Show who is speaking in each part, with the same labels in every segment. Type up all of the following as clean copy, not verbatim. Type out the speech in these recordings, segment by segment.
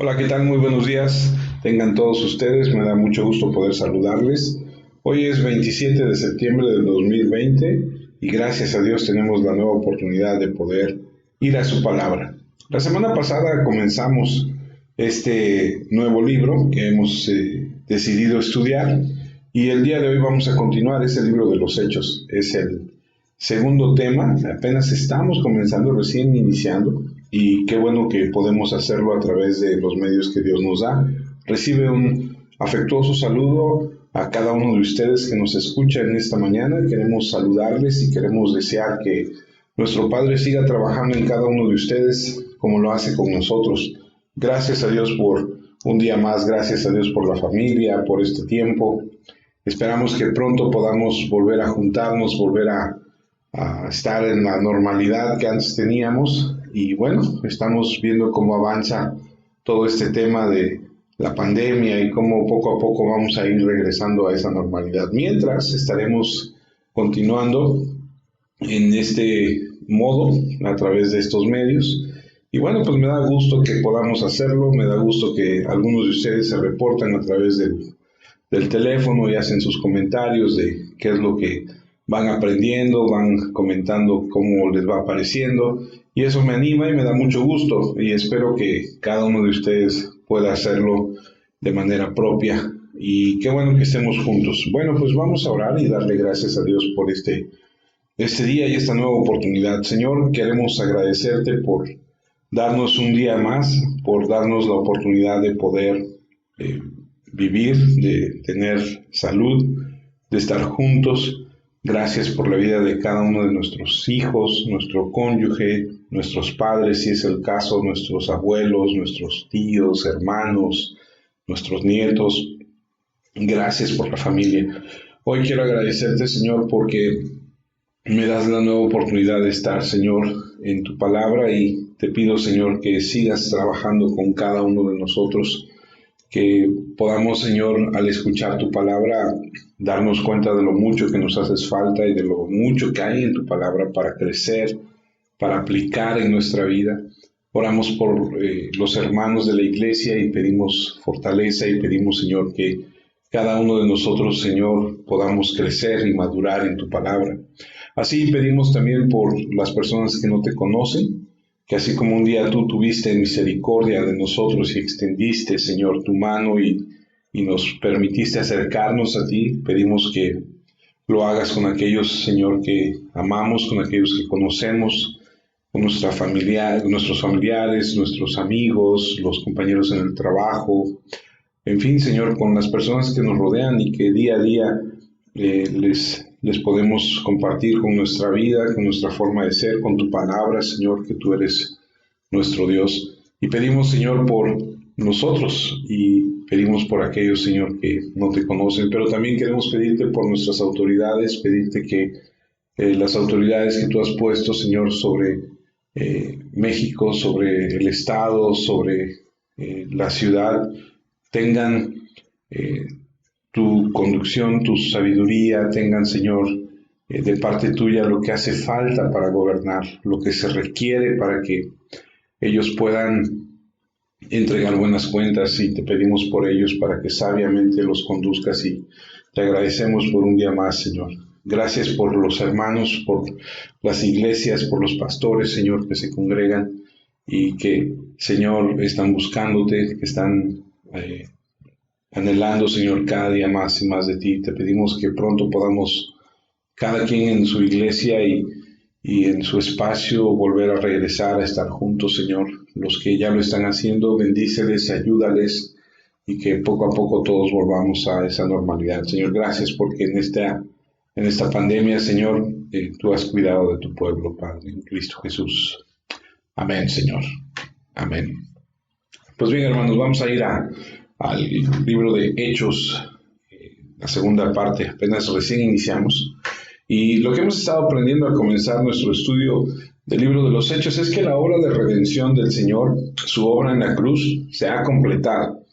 Speaker 1: Hola, ¿qué tal? Muy buenos días. Tengan todos ustedes. Me da mucho gusto poder saludarles. Hoy es 27 de septiembre del 2020 y gracias a Dios tenemos la nueva oportunidad de poder ir a su palabra. La semana pasada comenzamos este nuevo libro que hemos decidido estudiar y el día de hoy vamos a continuar. Es el libro de los Hechos. Es el segundo tema. Apenas estamos comenzando, recién iniciando. Y qué bueno que podemos hacerlo a través de los medios que Dios nos da. Recibe un afectuoso saludo a cada uno de ustedes que nos escucha en esta mañana. Queremos saludarles y queremos desear que nuestro Padre siga trabajando en cada uno de ustedes como lo hace con nosotros. Gracias a Dios por un día más, gracias a Dios por la familia, por este tiempo. Esperamos que pronto podamos volver a juntarnos, volver a estar en la normalidad que antes teníamos. Y bueno, estamos viendo cómo avanza todo este tema de la pandemia y cómo poco a poco vamos a ir regresando a esa normalidad. Mientras estaremos continuando en este modo a través de estos medios. Y bueno, pues me da gusto que podamos hacerlo, me da gusto que algunos de ustedes se reportan a través del teléfono y hacen sus comentarios de qué es lo que van aprendiendo, van comentando cómo les va apareciendo y eso me anima y me da mucho gusto y espero que cada uno de ustedes pueda hacerlo de manera propia y qué bueno que estemos juntos. Bueno, pues vamos a orar y darle gracias a Dios por este día y esta nueva oportunidad. Señor, queremos agradecerte por darnos un día más, por darnos la oportunidad de poder vivir, de tener salud, de estar juntos. Gracias por la vida de cada uno de nuestros hijos, nuestro cónyuge, nuestros padres, si es el caso, nuestros abuelos, nuestros tíos, hermanos, nuestros nietos. Gracias por la familia. Hoy quiero agradecerte, Señor, porque me das la nueva oportunidad de estar, Señor, en tu palabra y te pido, Señor, que sigas trabajando con cada uno de nosotros, que podamos, Señor, al escuchar tu palabra, darnos cuenta de lo mucho que nos haces falta y de lo mucho que hay en tu palabra para crecer, para aplicar en nuestra vida. Oramos por los hermanos de la iglesia y pedimos fortaleza y pedimos, Señor, que cada uno de nosotros, Señor, podamos crecer y madurar en tu palabra. Así pedimos también por las personas que no te conocen, que así como un día tú tuviste misericordia de nosotros y extendiste, Señor, tu mano y nos permitiste acercarnos a ti, pedimos que lo hagas con aquellos, Señor, que amamos, con aquellos que conocemos, con nuestra familia, nuestros familiares, nuestros amigos, los compañeros en el trabajo, en fin, Señor, con las personas que nos rodean y que día a día les podemos compartir con nuestra vida, con nuestra forma de ser, con tu palabra, Señor, que tú eres nuestro Dios. Y pedimos, Señor, por nosotros y pedimos por aquellos, Señor, que no te conocen, pero también queremos pedirte por nuestras autoridades, pedirte que las autoridades que tú has puesto, Señor, sobre México, sobre el Estado, sobre la ciudad, tengan tu conducción, tu sabiduría, tengan, Señor, de parte tuya lo que hace falta para gobernar, lo que se requiere para que ellos puedan entregar buenas cuentas y te pedimos por ellos para que sabiamente los conduzcas y te agradecemos por un día más, Señor. Gracias por los hermanos, por las iglesias, por los pastores, Señor, que se congregan y que, Señor, están buscándote, que están anhelando, Señor, cada día más y más de ti. Te pedimos que pronto podamos, cada quien en su iglesia y en su espacio, volver a regresar a estar juntos, Señor. Los que ya lo están haciendo, bendíceles, ayúdales y que poco a poco todos volvamos a esa normalidad. Señor, gracias porque en esta pandemia, Señor, tú has cuidado de tu pueblo, Padre, en Cristo Jesús. Amén, Señor. Amén. Pues bien, hermanos, vamos a ir al libro de Hechos, la segunda parte, apenas recién iniciamos. Y lo que hemos estado aprendiendo al comenzar nuestro estudio del libro de los Hechos es que la obra de redención del Señor, su obra en la cruz, se ha completado.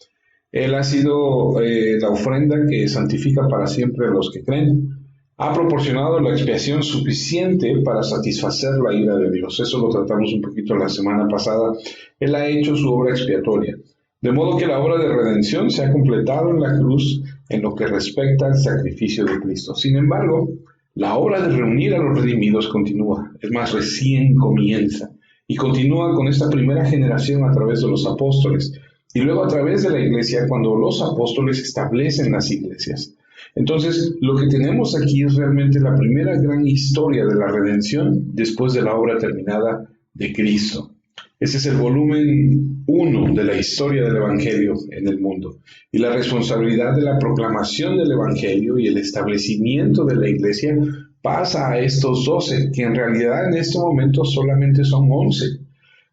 Speaker 1: Él ha sido la ofrenda que santifica para siempre a los que creen. Ha proporcionado la expiación suficiente para satisfacer la ira de Dios. Eso lo tratamos un poquito la semana pasada. Él ha hecho su obra expiatoria. De modo que la obra de redención se ha completado en la cruz en lo que respecta al sacrificio de Cristo. Sin embargo, la obra de reunir a los redimidos continúa, es más, recién comienza, y continúa con esta primera generación a través de los apóstoles, y luego a través de la iglesia cuando los apóstoles establecen las iglesias. Entonces, lo que tenemos aquí es realmente la primera gran historia de la redención después de la obra terminada de Cristo. Ese es el volumen 1 de la historia del Evangelio en el mundo. Y la responsabilidad de la proclamación del Evangelio y el establecimiento de la iglesia pasa a estos 12, que en realidad en este momento solamente son 11.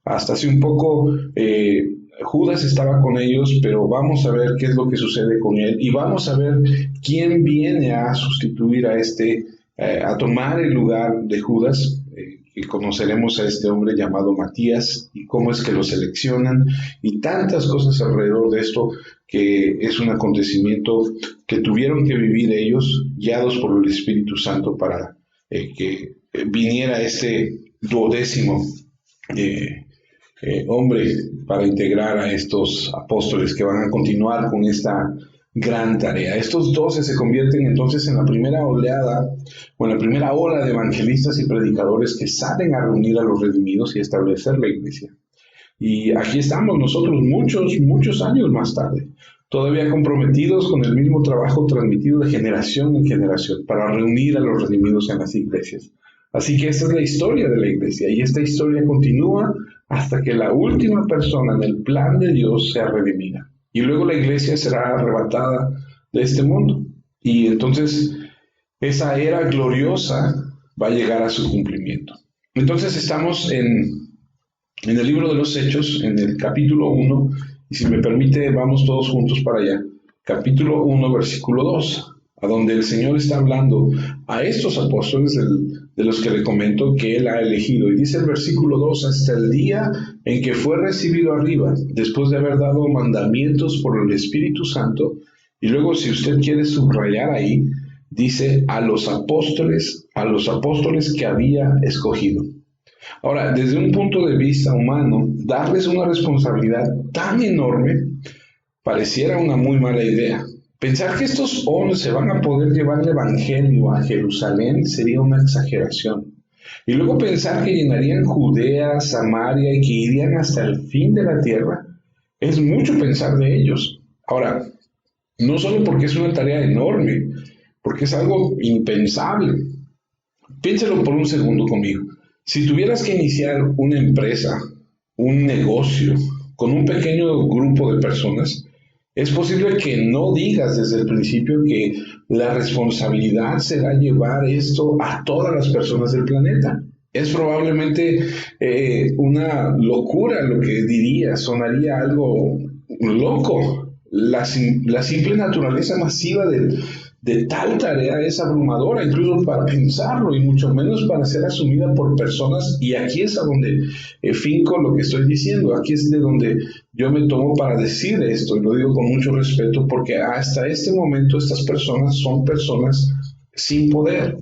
Speaker 1: Hasta hace un poco Judas estaba con ellos, pero vamos a ver qué es lo que sucede con él y vamos a ver quién viene a sustituir a tomar el lugar de Judas. Y conoceremos a este hombre llamado Matías y cómo es que lo seleccionan y tantas cosas alrededor de esto, que es un acontecimiento que tuvieron que vivir ellos, guiados por el Espíritu Santo, para que viniera este 12º hombre para integrar a estos apóstoles que van a continuar con esta gran tarea. Estos 12 se convierten entonces en la primera oleada o en la primera ola de evangelistas y predicadores que salen a reunir a los redimidos y establecer la iglesia. Y aquí estamos nosotros muchos años más tarde, todavía comprometidos con el mismo trabajo transmitido de generación en generación para reunir a los redimidos en las iglesias. Así que esta es la historia de la iglesia y esta historia continúa hasta que la última persona en el plan de Dios sea redimida. Y luego la iglesia será arrebatada de este mundo. Y entonces esa era gloriosa va a llegar a su cumplimiento. Entonces estamos en el libro de los Hechos, en el capítulo 1, y si me permite vamos todos juntos para allá. Capítulo 1, versículo 2, a donde el Señor está hablando a estos apóstoles de los que le comento que Él ha elegido. Y dice el versículo 2, hasta el día en que fue recibido arriba, después de haber dado mandamientos por el Espíritu Santo. Y luego, si usted quiere subrayar ahí, dice a los apóstoles que había escogido. Ahora, desde un punto de vista humano, darles una responsabilidad tan enorme pareciera una muy mala idea. Pensar que estos 11 van a poder llevar el Evangelio a Jerusalén sería una exageración. Y luego pensar que llenarían Judea, Samaria y que irían hasta el fin de la tierra, es mucho pensar de ellos. Ahora, no solo porque es una tarea enorme, porque es algo impensable. Piénselo por un segundo conmigo. Si tuvieras que iniciar una empresa, un negocio, con un pequeño grupo de personas, es posible que no digas desde el principio que la responsabilidad será llevar esto a todas las personas del planeta. Es probablemente una locura lo que dirías, sonaría algo loco. La simple naturaleza masiva de tal tarea es abrumadora, incluso para pensarlo, y mucho menos para ser asumida por personas, y aquí es a donde finco lo que estoy diciendo, aquí es de donde yo me tomo para decir esto, y lo digo con mucho respeto, porque hasta este momento estas personas son personas sin poder,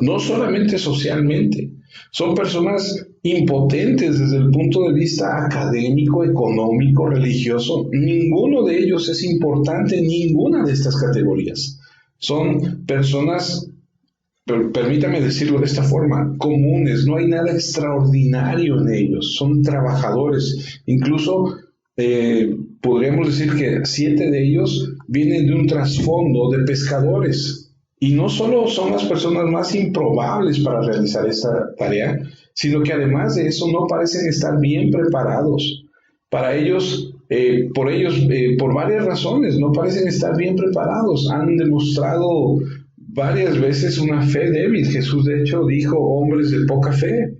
Speaker 1: no solamente socialmente, son personas impotentes desde el punto de vista académico, económico, religioso. Ninguno de ellos es importante en ninguna de estas categorías. Son personas, permítame decirlo de esta forma, comunes, no hay nada extraordinario en ellos, son trabajadores. Incluso podríamos decir que 7 de ellos vienen de un trasfondo de pescadores. Y no solo son las personas más improbables para realizar esta tarea, sino que además de eso no parecen estar bien preparados. Para ellos, por varias razones, no parecen estar bien preparados. Han demostrado varias veces una fe débil. Jesús, de hecho, dijo hombres de poca fe.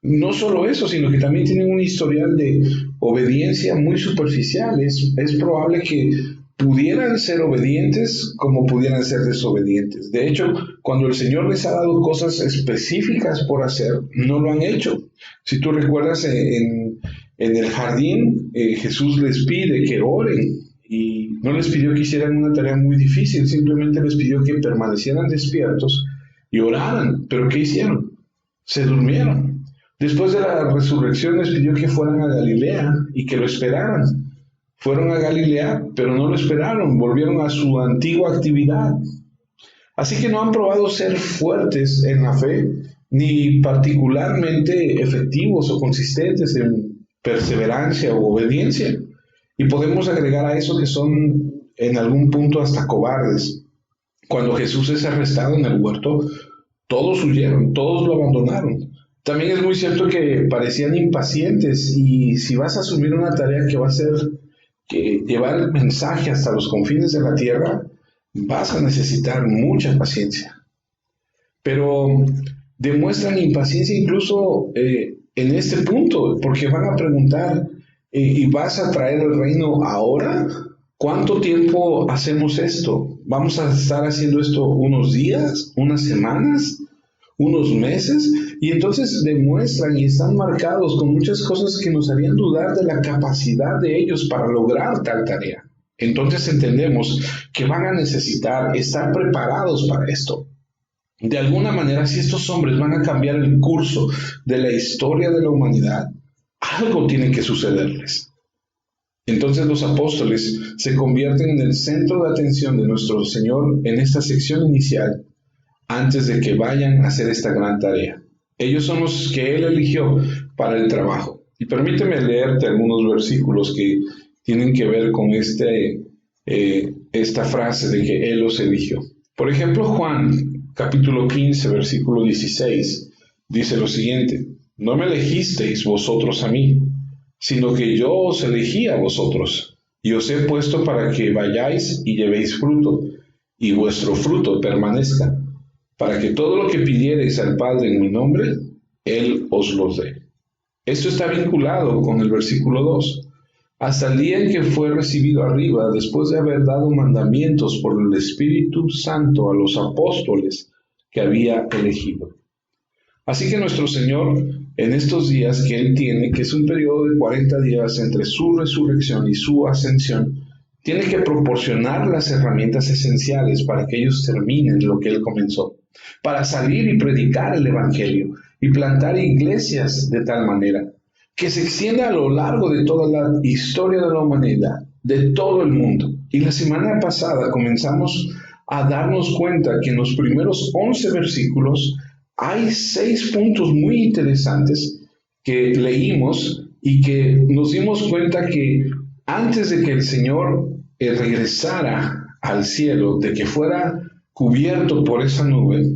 Speaker 1: No solo eso, sino que también tienen un historial de obediencia muy superficial. Es probable que pudieran ser obedientes como pudieran ser desobedientes. De hecho, cuando el Señor les ha dado cosas específicas por hacer, no lo han hecho. Si tú recuerdas en el jardín, Jesús les pide que oren y no les pidió que hicieran una tarea muy difícil, simplemente les pidió que permanecieran despiertos y oraran. ¿Pero qué hicieron? Se durmieron. Después de la resurrección les pidió que fueran a Galilea y que lo esperaran. Fueron a Galilea, pero no lo esperaron, volvieron a su antigua actividad. Así que no han probado ser fuertes en la fe, ni particularmente efectivos o consistentes en perseverancia o obediencia. Y podemos agregar a eso que son en algún punto hasta cobardes. Cuando Jesús es arrestado en el huerto, todos huyeron, todos lo abandonaron. También es muy cierto que parecían impacientes, y si vas a asumir una tarea que va a ser que llevar el mensaje hasta los confines de la tierra, vas a necesitar mucha paciencia. Pero demuestran impaciencia incluso en este punto, porque van a preguntar, ¿y vas a traer el reino ahora? ¿Cuánto tiempo hacemos esto? ¿Vamos a estar haciendo esto unos días, unas semanas, unos meses? Y entonces demuestran y están marcados con muchas cosas que nos harían dudar de la capacidad de ellos para lograr tal tarea. Entonces entendemos que van a necesitar estar preparados para esto. De alguna manera, si estos hombres van a cambiar el curso de la historia de la humanidad, algo tiene que sucederles. Entonces los apóstoles se convierten en el centro de atención de nuestro Señor en esta sección inicial, antes de que vayan a hacer esta gran tarea. Ellos son los que Él eligió para el trabajo. Y permíteme leerte algunos versículos que tienen que ver con esta frase de que Él los eligió. Por ejemplo, Juan, capítulo 15, versículo 16, dice lo siguiente: no me elegisteis vosotros a mí, sino que yo os elegí a vosotros, y os he puesto para que vayáis y llevéis fruto, y vuestro fruto permanezca, para que todo lo que pidiereis al Padre en mi nombre, Él os lo dé. Esto está vinculado con el versículo 2. Hasta el día en que fue recibido arriba, después de haber dado mandamientos por el Espíritu Santo a los apóstoles que había elegido. Así que nuestro Señor, en estos días que Él tiene, que es un periodo de 40 días entre su resurrección y su ascensión, tiene que proporcionar las herramientas esenciales para que ellos terminen lo que Él comenzó, para salir y predicar el Evangelio y plantar iglesias de tal manera que se extienda a lo largo de toda la historia de la humanidad, de todo el mundo. Y la semana pasada comenzamos a darnos cuenta que en los primeros 11 versículos hay 6 puntos muy interesantes que leímos y que nos dimos cuenta que antes de que el Señor regresara al cielo, de que fuera cubierto por esa nube,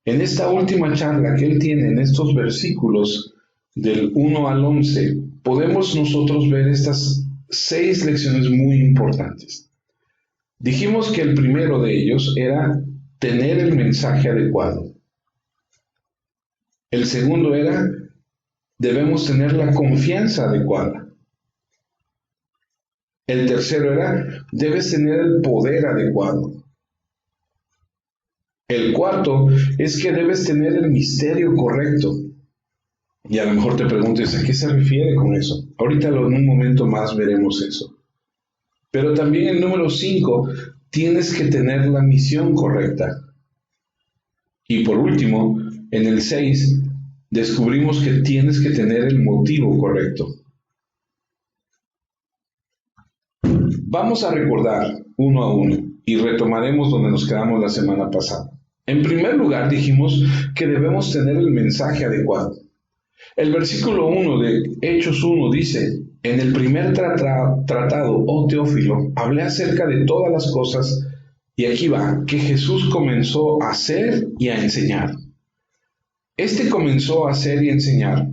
Speaker 1: en esta última charla que Él tiene en estos versículos del 1 al 11, podemos nosotros ver estas 6 lecciones muy importantes. Dijimos que el primero de ellos era tener el mensaje adecuado. El segundo era, debemos tener la confianza adecuada. El tercero era, debes tener el poder adecuado. El cuarto es que debes tener el misterio correcto. Y a lo mejor te preguntes, ¿a qué se refiere con eso? Ahorita en un momento más veremos eso. Pero también el número 5, tienes que tener la misión correcta. Y por último, en el 6, descubrimos que tienes que tener el motivo correcto. Vamos a recordar uno a uno y retomaremos donde nos quedamos la semana pasada. En primer lugar, dijimos que debemos tener el mensaje adecuado. El versículo 1 de Hechos 1 dice: en el primer tratado, oh Teófilo, hablé acerca de todas las cosas, y aquí va, que Jesús comenzó a hacer y a enseñar. Este comenzó a hacer y enseñar.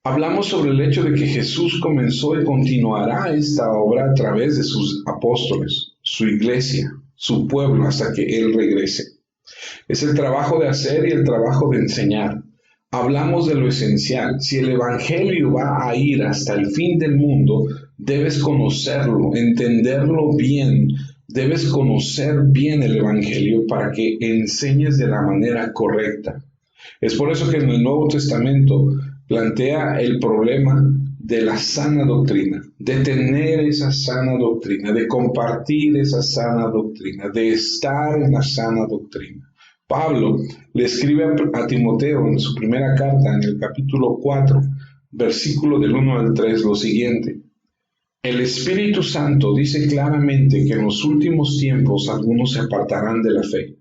Speaker 1: Hablamos sobre el hecho de que Jesús comenzó y continuará esta obra a través de sus apóstoles, su iglesia, su pueblo, hasta que Él regrese. Es el trabajo de hacer y el trabajo de enseñar. Hablamos de lo esencial. Si el Evangelio va a ir hasta el fin del mundo, debes conocerlo, entenderlo bien. Debes conocer bien el Evangelio para que enseñes de la manera correcta. Es por eso que en el Nuevo Testamento plantea el problema de la sana doctrina, de tener esa sana doctrina, de compartir esa sana doctrina, de estar en la sana doctrina. Pablo le escribe a Timoteo en su primera carta, en el capítulo 4, versículo del 1 al 3, lo siguiente: El Espíritu Santo dice claramente que en los últimos tiempos algunos se apartarán de la fe.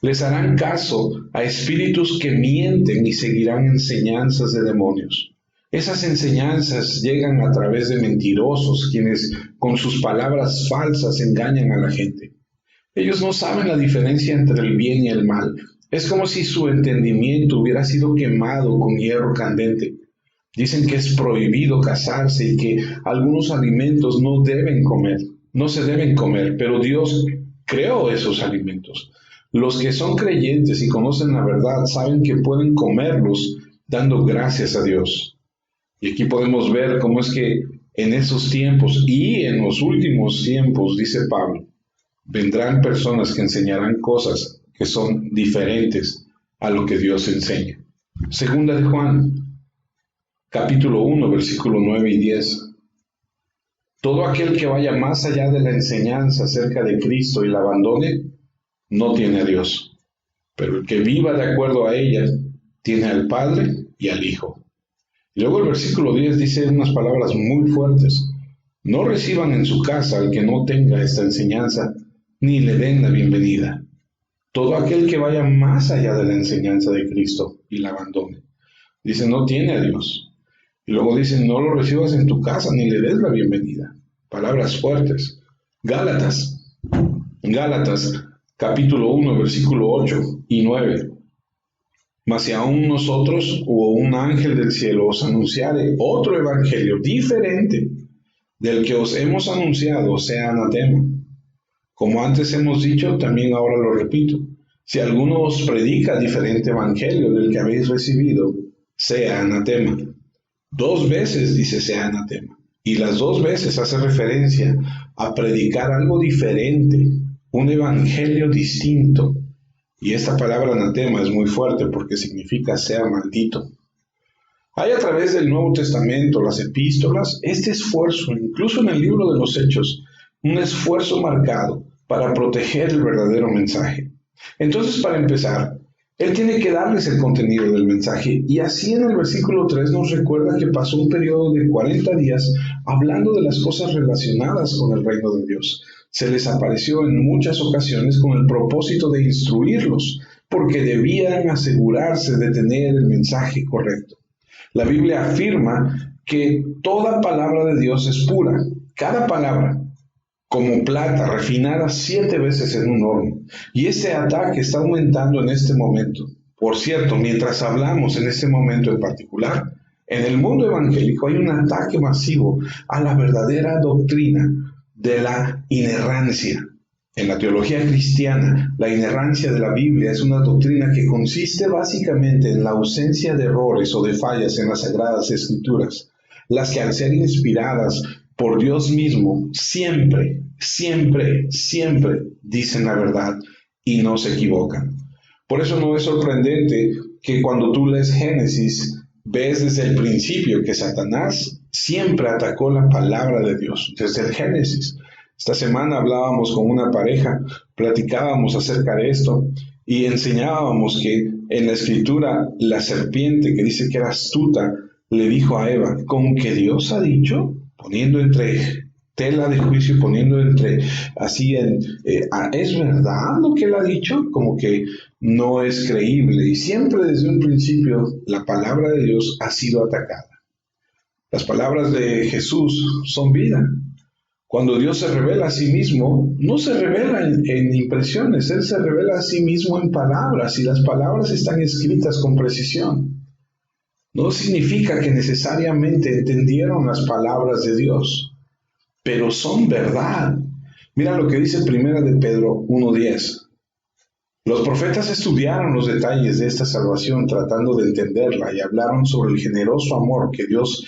Speaker 1: Les harán caso a espíritus que mienten y seguirán enseñanzas de demonios. Esas enseñanzas llegan a través de mentirosos, quienes con sus palabras falsas engañan a la gente. Ellos no saben la diferencia entre el bien y el mal. Es como si su entendimiento hubiera sido quemado con hierro candente. Dicen que es prohibido casarse y que algunos alimentos no se deben comer, pero Dios creó esos alimentos. Los que son creyentes y conocen la verdad saben que pueden comerlos dando gracias a Dios. Y aquí podemos ver cómo es que en esos tiempos y en los últimos tiempos, dice Pablo, vendrán personas que enseñarán cosas que son diferentes a lo que Dios enseña. Segunda de Juan, capítulo 1, versículo 9 y 10. Todo aquel que vaya más allá de la enseñanza acerca de Cristo y la abandone, no tiene a Dios. Pero el que viva de acuerdo a ella, tiene al Padre y al Hijo. Y luego el versículo 10 dice unas palabras muy fuertes. No reciban en su casa al que no tenga esta enseñanza, ni le den la bienvenida. Todo aquel que vaya más allá de la enseñanza de Cristo y la abandone, dice, no tiene a Dios. Y luego dice, no lo recibas en tu casa, ni le des la bienvenida. Palabras fuertes. Gálatas, capítulo 1, versículo 8 y 9. Mas si aún nosotros o un ángel del cielo os anunciare otro evangelio diferente del que os hemos anunciado, sea anatema. Como antes hemos dicho, también ahora lo repito. Si alguno os predica diferente evangelio del que habéis recibido, sea anatema. 2 veces dice sea anatema. Y las 2 veces hace referencia a predicar algo diferente, un evangelio distinto. Y esta palabra anatema es muy fuerte porque significa sea maldito. Hay a través del Nuevo Testamento, las epístolas, este esfuerzo, incluso en el libro de los Hechos, un esfuerzo marcado para proteger el verdadero mensaje. Entonces, para empezar, Él tiene que darles el contenido del mensaje, y así en el versículo 3 nos recuerda que pasó un periodo de 40 días hablando de las cosas relacionadas con el reino de Dios. Se les apareció en muchas ocasiones con el propósito de instruirlos, porque debían asegurarse de tener el mensaje correcto. La Biblia afirma que toda palabra de Dios es pura, cada palabra, como plata refinada 7 veces en un horno. Y ese ataque está aumentando en este momento. Por cierto, mientras hablamos en este momento en particular, en el mundo evangélico hay un ataque masivo a la verdadera doctrina de la inerrancia. En la teología cristiana, la inerrancia de la Biblia es una doctrina que consiste básicamente en la ausencia de errores o de fallas en las Sagradas Escrituras, las que al ser inspiradas por Dios mismo, siempre dicen la verdad y no se equivocan. Por eso no es sorprendente que cuando tú lees Génesis, ves desde el principio que Satanás siempre atacó la palabra de Dios, desde el Génesis. Esta semana hablábamos con una pareja, platicábamos acerca de esto y enseñábamos que en la Escritura la serpiente, que dice que era astuta, le dijo a Eva, ¿con que Dios ha dicho? Poniendo entre tela de juicio, poniendo entre así ¿es verdad lo que él ha dicho? Como que no es creíble. Y siempre desde un principio la palabra de Dios ha sido atacada. Las palabras de Jesús son vida. Cuando Dios se revela a sí mismo, no se revela en impresiones, Él se revela a sí mismo en palabras, y las palabras están escritas con precisión. No significa que necesariamente entendieron las palabras de Dios, pero son verdad. Mira lo que dice Primera de Pedro 1:10. Los profetas estudiaron los detalles de esta salvación tratando de entenderla y hablaron sobre el generoso amor que Dios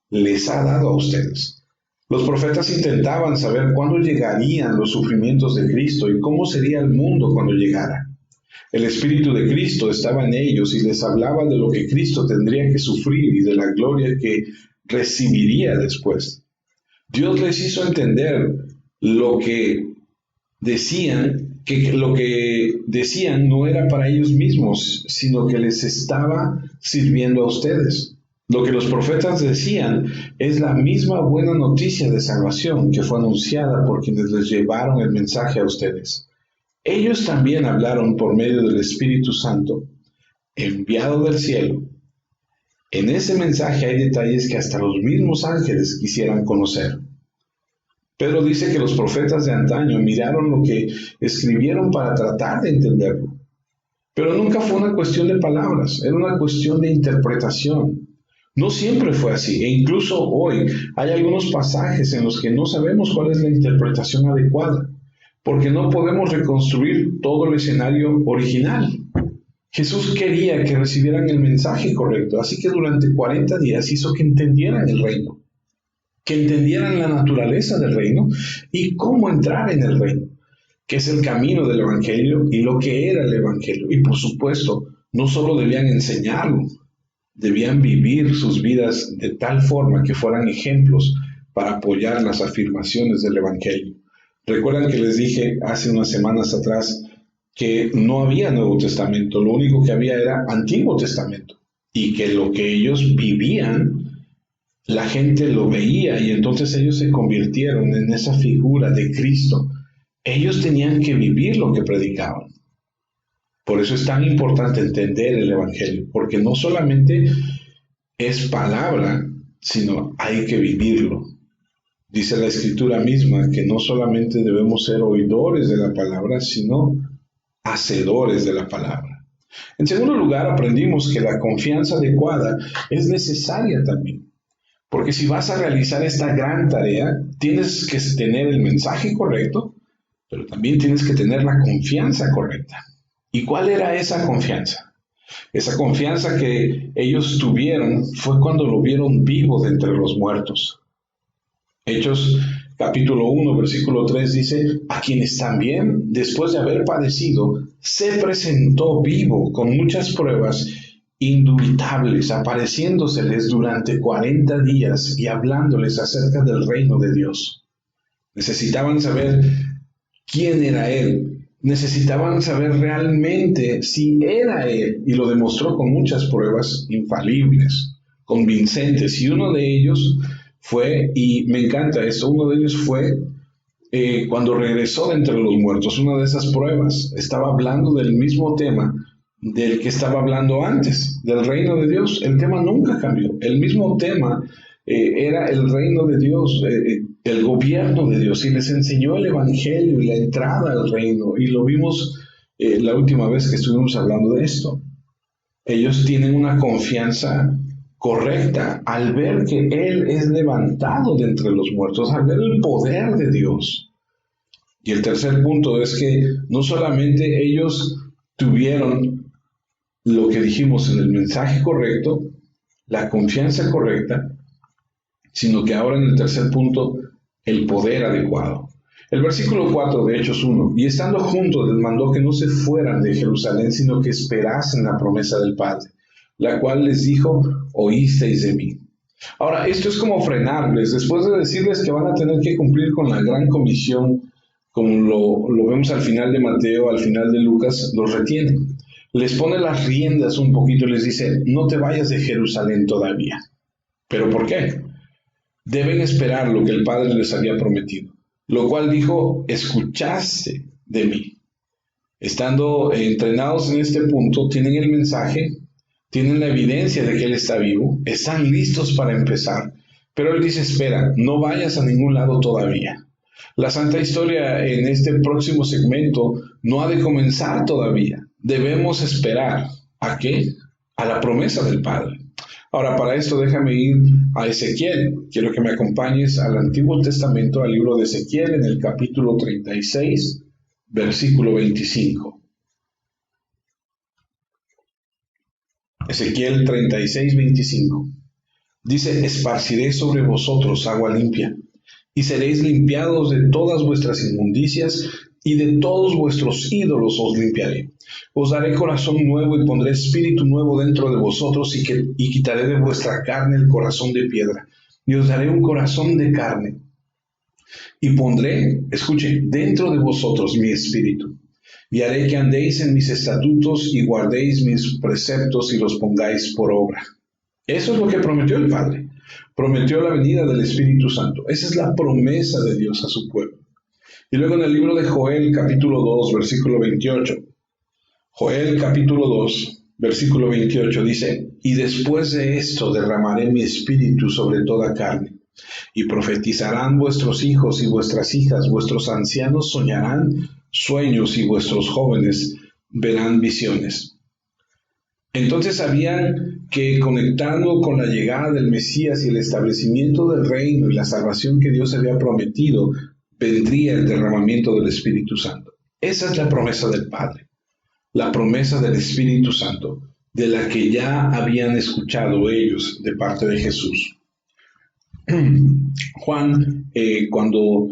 Speaker 1: les ha dado a ustedes. Los profetas intentaban saber cuándo llegarían los sufrimientos de Cristo y cómo sería el mundo cuando llegara. El Espíritu de Cristo estaba en ellos y les hablaba de lo que Cristo tendría que sufrir y de la gloria que recibiría después. Dios les hizo entender lo que decían no era para ellos mismos, sino que les estaba sirviendo a ustedes. Lo que los profetas decían es la misma buena noticia de salvación que fue anunciada por quienes les llevaron el mensaje a ustedes. Ellos también hablaron por medio del Espíritu Santo, enviado del cielo. En ese mensaje hay detalles que hasta los mismos ángeles quisieran conocer. Pedro dice que los profetas de antaño miraron lo que escribieron para tratar de entenderlo. Pero nunca fue una cuestión de palabras, era una cuestión de interpretación. No siempre fue así, e incluso hoy hay algunos pasajes en los que no sabemos cuál es la interpretación adecuada, porque no podemos reconstruir todo el escenario original. Jesús quería que recibieran el mensaje correcto, así que durante 40 días hizo que entendieran el reino, que entendieran la naturaleza del reino y cómo entrar en el reino, que es el camino del Evangelio y lo que era el Evangelio. Y por supuesto, no solo debían enseñarlo, debían vivir sus vidas de tal forma que fueran ejemplos para apoyar las afirmaciones del Evangelio. Recuerdan que les dije hace unas semanas atrás que no había Nuevo Testamento, lo único que había era Antiguo Testamento, y que lo que ellos vivían, la gente lo veía, y entonces ellos se convirtieron en esa figura de Cristo. Ellos tenían que vivir lo que predicaban. Por eso es tan importante entender el Evangelio, porque no solamente es palabra, sino hay que vivirlo. Dice la Escritura misma que no solamente debemos ser oidores de la palabra, sino hacedores de la palabra. En segundo lugar, aprendimos que la confianza adecuada es necesaria también, porque si vas a realizar esta gran tarea, tienes que tener el mensaje correcto, pero también tienes que tener la confianza correcta. ¿Y cuál era esa confianza? Esa confianza que ellos tuvieron fue cuando lo vieron vivo de entre los muertos. Hechos capítulo 1, versículo 3 dice, a quienes también, después de haber padecido, se presentó vivo con muchas pruebas indubitables, apareciéndoseles durante 40 días y hablándoles acerca del reino de Dios. Necesitaban saber quién era Él. Necesitaban saber realmente si era Él, y lo demostró con muchas pruebas infalibles, convincentes, y uno de ellos fue, y me encanta eso, uno de ellos fue cuando regresó de entre los muertos. Una de esas pruebas estaba hablando del mismo tema del que estaba hablando antes, del reino de Dios. El tema nunca cambió, el mismo tema era el reino de Dios, el gobierno de Dios, y les enseñó el Evangelio y la entrada al reino, y lo vimos la última vez que estuvimos hablando de esto. Ellos tienen una confianza correcta al ver que Él es levantado de entre los muertos, al ver el poder de Dios. Y el tercer punto es que no solamente ellos tuvieron lo que dijimos en el mensaje correcto, la confianza correcta, sino que ahora en el tercer punto, el poder adecuado. El versículo 4 de Hechos 1, y estando juntos les mandó que no se fueran de Jerusalén, sino que esperasen la promesa del Padre, la cual les dijo, oísteis de mí. Ahora, esto es como frenarles, después de decirles que van a tener que cumplir con la gran comisión, como lo vemos al final de Mateo, al final de Lucas, los retiene. Les pone las riendas un poquito y les dice, no te vayas de Jerusalén todavía. ¿Pero por qué? Deben esperar lo que el Padre les había prometido, lo cual dijo, escuchaste de mí. Estando entrenados en este punto, tienen el mensaje, tienen la evidencia de que Él está vivo, están listos para empezar, pero Él dice, espera, no vayas a ningún lado todavía. La santa historia en este próximo segmento no ha de comenzar todavía. Debemos esperar. ¿A qué? A la promesa del Padre. Ahora, para esto déjame ir a Ezequiel. Quiero que me acompañes al Antiguo Testamento, al libro de Ezequiel, en el capítulo 36, versículo 25. Ezequiel 36, 25. Dice, esparciré sobre vosotros agua limpia, y seréis limpiados de todas vuestras inmundicias, y de todos vuestros ídolos os limpiaré. Os daré corazón nuevo y pondré espíritu nuevo dentro de vosotros, y quitaré de vuestra carne el corazón de piedra, y os daré un corazón de carne. Y pondré, escuche, dentro de vosotros mi espíritu, y haré que andéis en mis estatutos y guardéis mis preceptos y los pongáis por obra. Eso es lo que prometió el Padre. Prometió la venida del Espíritu Santo. Esa es la promesa de Dios a su pueblo. Y luego en el libro de Joel, capítulo 2, versículo 28. Joel, capítulo 2, versículo 28 dice: y después de esto derramaré mi espíritu sobre toda carne, y profetizarán vuestros hijos y vuestras hijas, vuestros ancianos soñarán sueños y vuestros jóvenes verán visiones. Entonces sabían que conectando con la llegada del Mesías y el establecimiento del reino y la salvación que Dios había prometido, vendría el derramamiento del Espíritu Santo. Esa es la promesa del Padre, la promesa del Espíritu Santo, de la que ya habían escuchado ellos de parte de Jesús. Cuando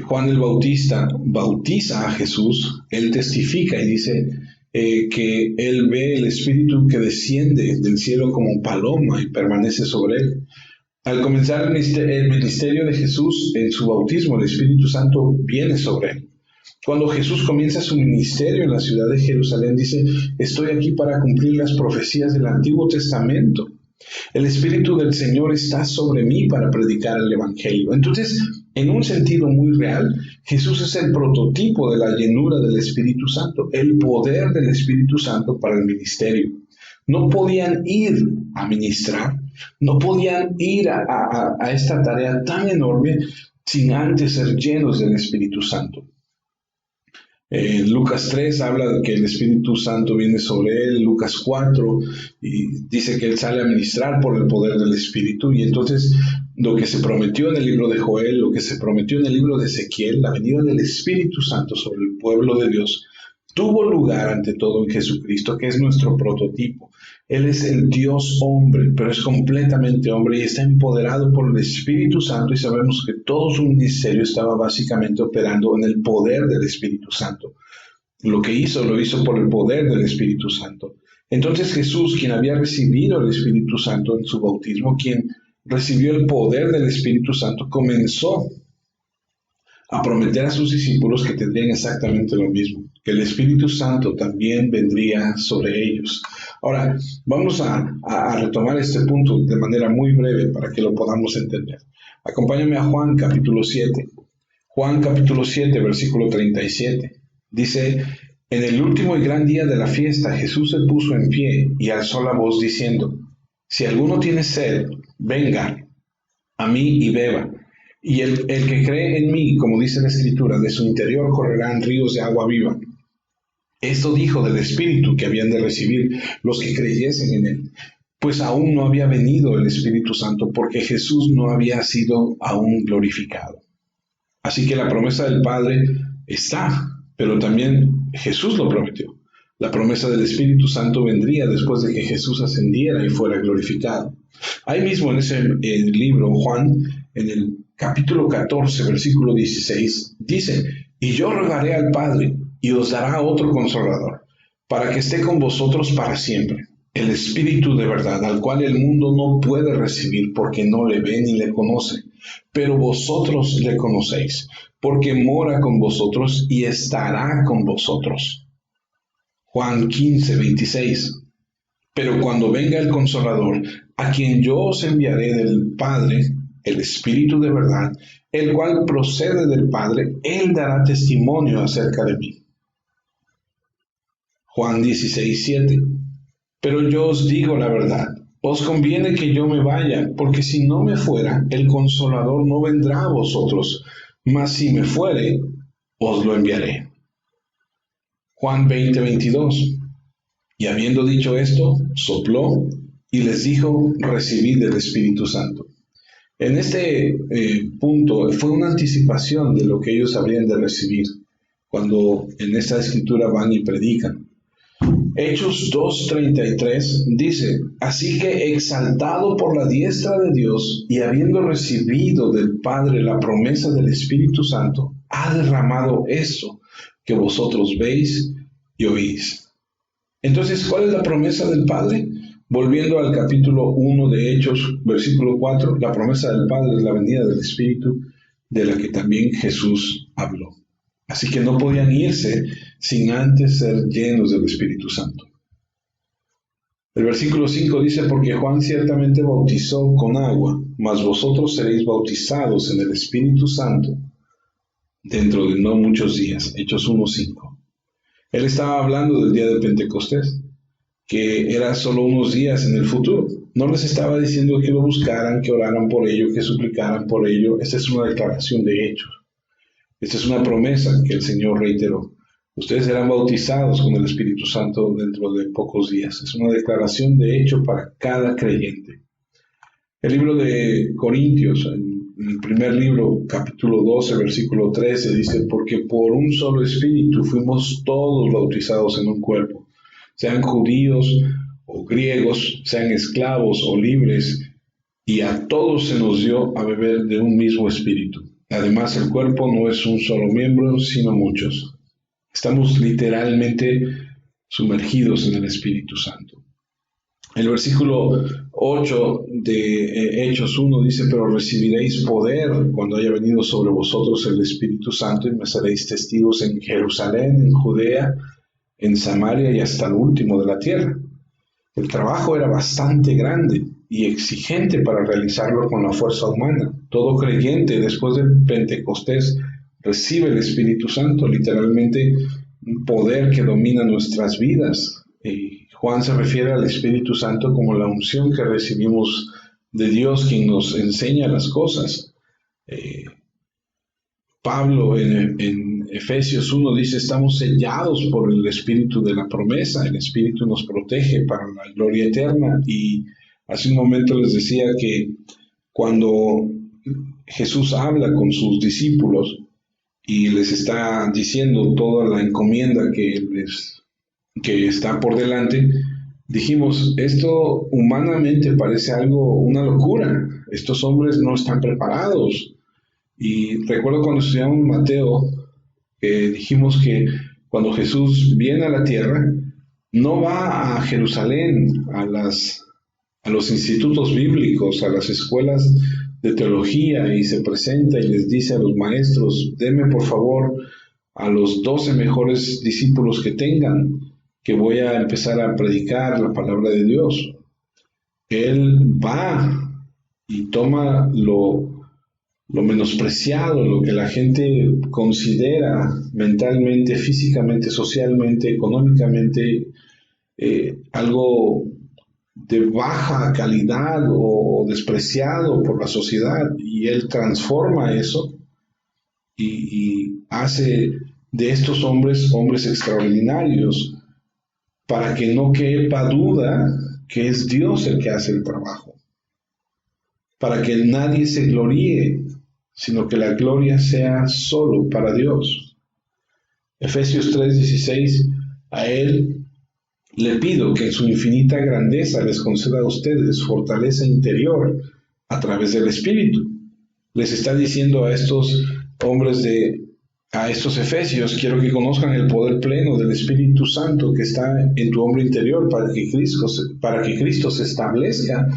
Speaker 1: Juan el Bautista bautiza a Jesús, él testifica y dice que él ve el Espíritu que desciende del cielo como paloma y permanece sobre él. Al comenzar el ministerio de Jesús, en su bautismo, el Espíritu Santo viene sobre él. Cuando Jesús comienza su ministerio en la ciudad de Jerusalén, dice: estoy aquí para cumplir las profecías del Antiguo Testamento. El Espíritu del Señor está sobre mí para predicar el Evangelio. Entonces, en un sentido muy real, Jesús es el prototipo de la llenura del Espíritu Santo, el poder del Espíritu Santo para el ministerio. No podían ir a ministrar, no podían ir a esta tarea tan enorme sin antes ser llenos del Espíritu Santo. Lucas 3 habla de que el Espíritu Santo viene sobre él. Lucas 4 y dice que él sale a ministrar por el poder del Espíritu. Y entonces lo que se prometió en el libro de Joel, lo que se prometió en el libro de Ezequiel, la venida del Espíritu Santo sobre el pueblo de Dios, tuvo lugar ante todo en Jesucristo, que es nuestro prototipo. Él es el Dios hombre, pero es completamente hombre y está empoderado por el Espíritu Santo, y sabemos que todo su ministerio estaba básicamente operando en el poder del Espíritu Santo. Lo que hizo, lo hizo por el poder del Espíritu Santo. Entonces Jesús, quien había recibido el Espíritu Santo en su bautismo, quien recibió el poder del Espíritu Santo, comenzó a prometer a sus discípulos que tendrían exactamente lo mismo, que el Espíritu Santo también vendría sobre ellos. Ahora, vamos a retomar este punto de manera muy breve para que lo podamos entender. Acompáñame a Juan capítulo 7. Juan capítulo 7, versículo 37. Dice: en el último y gran día de la fiesta, Jesús se puso en pie y alzó la voz diciendo: si alguno tiene sed, venga a mí y beba. Y el que cree en mí, como dice la Escritura, de su interior correrán ríos de agua viva. Esto dijo del Espíritu que habían de recibir los que creyesen en él, pues aún no había venido el Espíritu Santo, porque Jesús no había sido aún glorificado. Así que la promesa del Padre está, pero también Jesús lo prometió. La promesa del Espíritu Santo vendría después de que Jesús ascendiera y fuera glorificado. Ahí mismo en ese libro, Juan, en el capítulo 14, versículo 16, dice: y yo rogaré al Padre, y os dará otro Consolador, para que esté con vosotros para siempre, el Espíritu de verdad, al cual el mundo no puede recibir porque no le ve ni le conoce, pero vosotros le conocéis, porque mora con vosotros y estará con vosotros. Juan 15, 26. Pero cuando venga el Consolador, a quien yo os enviaré del Padre, el Espíritu de verdad, el cual procede del Padre, él dará testimonio acerca de mí. Juan 16, 7. Pero yo os digo la verdad, os conviene que yo me vaya, porque si no me fuera, el Consolador no vendrá a vosotros, mas si me fuere, os lo enviaré. Juan 20, 22. Y habiendo dicho esto, sopló y les dijo: recibid el Espíritu Santo. En este punto fue una anticipación de lo que ellos habrían de recibir cuando en esta escritura van y predican. Hechos 2:33 dice: así que exaltado por la diestra de Dios y habiendo recibido del Padre la promesa del Espíritu Santo, ha derramado eso que vosotros veis y oís. Entonces, ¿cuál es la promesa del Padre? Volviendo al capítulo 1 de Hechos, versículo 4, la promesa del Padre es la venida del Espíritu, de la que también Jesús habló. Así que no podían irse sin antes ser llenos del Espíritu Santo. El versículo 5 dice, porque Juan ciertamente bautizó con agua, mas vosotros seréis bautizados en el Espíritu Santo dentro de no muchos días. Hechos 1:5. Él estaba hablando del día de Pentecostés, que era solo unos días en el futuro. No les estaba diciendo que lo buscaran, que oraran por ello, que suplicaran por ello. Esta es una declaración de hechos. Esta es una promesa que el Señor reiteró. Ustedes serán bautizados con el Espíritu Santo dentro de pocos días. Es una declaración de hecho para cada creyente. El libro de Corintios, en el primer libro, capítulo 12, versículo 13, dice, porque por un solo Espíritu fuimos todos bautizados en un cuerpo, sean judíos o griegos, sean esclavos o libres, y a todos se nos dio a beber de un mismo Espíritu. Además, el cuerpo no es un solo miembro, sino muchos. Estamos literalmente sumergidos en el Espíritu Santo. El versículo 8 de Hechos 1 dice, pero recibiréis poder cuando haya venido sobre vosotros el Espíritu Santo y me seréis testigos en Jerusalén, en Judea, en Samaria y hasta el último de la tierra. El trabajo era bastante grande y exigente para realizarlo con la fuerza humana. Todo creyente después del Pentecostés recibe el Espíritu Santo, literalmente un poder que domina nuestras vidas. Juan se refiere al Espíritu Santo como la unción que recibimos de Dios, quien nos enseña las cosas. Pablo en Efesios 1 dice, estamos sellados por el Espíritu de la promesa, el Espíritu nos protege para la gloria eterna. Y hace un momento les decía que cuando Jesús habla con sus discípulos y les está diciendo toda la encomienda que está por delante, dijimos, esto humanamente parece una locura. Estos hombres no están preparados. Y recuerdo cuando estudiamos Mateo, dijimos que cuando Jesús viene a la tierra, no va a Jerusalén, a los institutos bíblicos, a las escuelas de teología, y se presenta y les dice a los maestros, denme por favor a los 12 mejores discípulos que tengan, que voy a empezar a predicar la palabra de Dios. Él va y toma lo menospreciado, lo que la gente considera mentalmente, físicamente, socialmente, económicamente, algo de baja calidad o despreciado por la sociedad, y él transforma eso y hace de estos hombres extraordinarios, para que no quepa duda que es Dios el que hace el trabajo, para que nadie se gloríe, sino que la gloria sea solo para Dios. Efesios 3:16, a Él le pido que en su infinita grandeza les conceda a ustedes fortaleza interior a través del Espíritu. Les está diciendo a estos hombres a estos efesios, quiero que conozcan el poder pleno del Espíritu Santo que está en tu hombre interior para que Cristo se establezca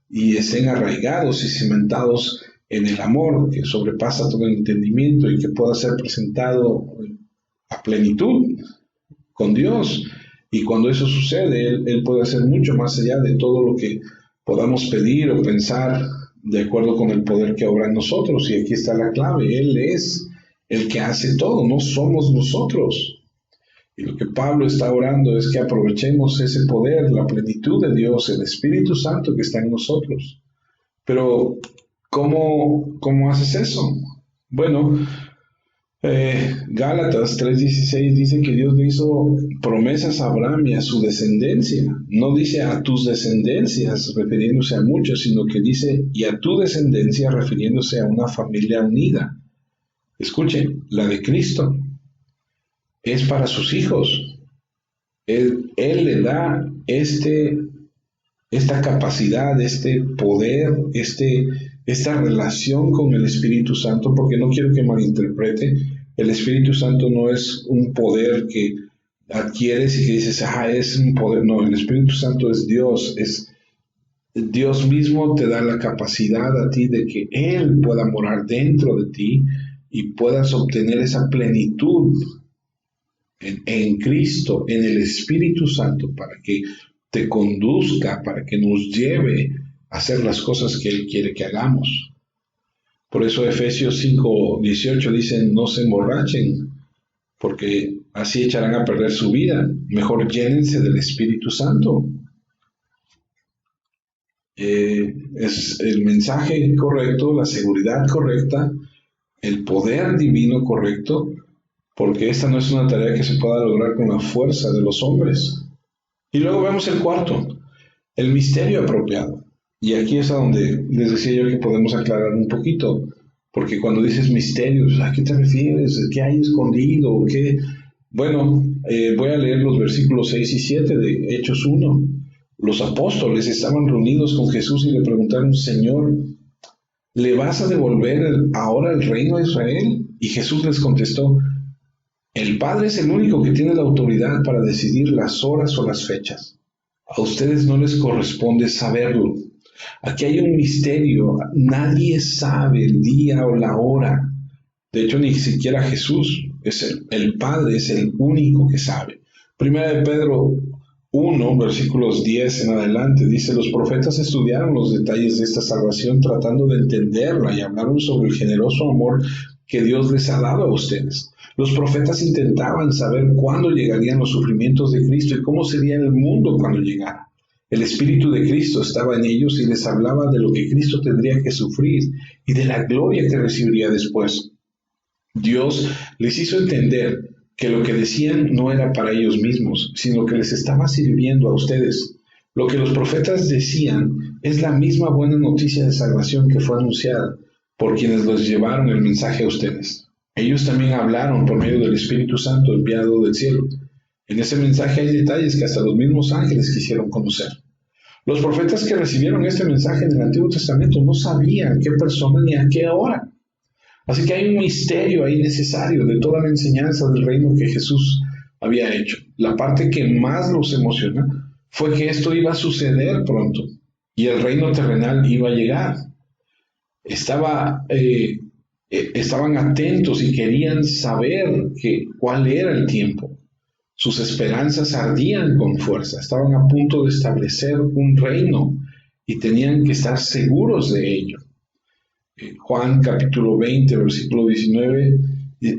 Speaker 1: y estén arraigados y cimentados en el amor que sobrepasa todo el entendimiento y que pueda ser presentado a plenitud con Dios. Y cuando eso sucede, Él puede hacer mucho más allá de todo lo que podamos pedir o pensar, de acuerdo con el poder que obra en nosotros. Y aquí está la clave, Él es el que hace todo, no somos nosotros. Y lo que Pablo está orando es que aprovechemos ese poder, la plenitud de Dios, el Espíritu Santo que está en nosotros. Pero, ¿cómo haces eso? Bueno, Gálatas 3:16 dice que Dios le hizo promesas a Abraham y a su descendencia. No dice a tus descendencias refiriéndose a muchos, sino que dice y a tu descendencia refiriéndose a una familia unida. Escuchen, la de Cristo es para sus hijos. Él le da esta capacidad, este poder, esta relación con el Espíritu Santo, porque no quiero que malinterprete, el Espíritu Santo no es un poder que adquieres y que dices, es un poder. No, el Espíritu Santo es Dios, Dios mismo te da la capacidad a ti de que Él pueda morar dentro de ti y puedas obtener esa plenitud en Cristo, en el Espíritu Santo, para que te conduzca, para que nos lleve a hacer las cosas que Él quiere que hagamos. Por eso Efesios 5:18 dice, no se emborrachen, porque así echarán a perder su vida. Mejor llénense del Espíritu Santo. Es el mensaje correcto, la seguridad correcta, el poder divino correcto, porque esta no es una tarea que se pueda lograr con la fuerza de los hombres. Y luego vemos el cuarto, el misterio apropiado. Y aquí es a donde les decía yo que podemos aclarar un poquito, porque cuando dices misterios, ¿a qué te refieres? ¿Qué hay escondido? ¿Qué? Bueno, voy a leer los versículos 6 y 7 de Hechos 1. Los apóstoles estaban reunidos con Jesús y le preguntaron, Señor, ¿le vas a devolver ahora el reino a Israel? Y Jesús les contestó, el Padre es el único que tiene la autoridad para decidir las horas o las fechas. A ustedes no les corresponde saberlo. Aquí hay un misterio, nadie sabe el día o la hora. De hecho, ni siquiera Jesús, el Padre es el único que sabe. Primera de Pedro 1, versículos 10 en adelante, dice, los profetas estudiaron los detalles de esta salvación tratando de entenderla y hablaron sobre el generoso amor que Dios les ha dado a ustedes. Los profetas intentaban saber cuándo llegarían los sufrimientos de Cristo y cómo sería el mundo cuando llegara. El Espíritu de Cristo estaba en ellos y les hablaba de lo que Cristo tendría que sufrir y de la gloria que recibiría después. Dios les hizo entender que lo que decían no era para ellos mismos, sino que les estaba sirviendo a ustedes. Lo que los profetas decían es la misma buena noticia de salvación que fue anunciada por quienes los llevaron el mensaje a ustedes. Ellos también hablaron por medio del Espíritu Santo enviado del cielo. En ese mensaje hay detalles que hasta los mismos ángeles quisieron conocer. Los profetas que recibieron este mensaje en el Antiguo Testamento no sabían qué persona ni a qué hora. Así que hay un misterio ahí necesario de toda la enseñanza del reino que Jesús había hecho. La parte que más los emociona fue que esto iba a suceder pronto y el reino terrenal iba a llegar. Estaban atentos y querían saber cuál era el tiempo. Sus esperanzas ardían con fuerza, estaban a punto de establecer un reino y tenían que estar seguros de ello. Juan capítulo 20, versículo 19,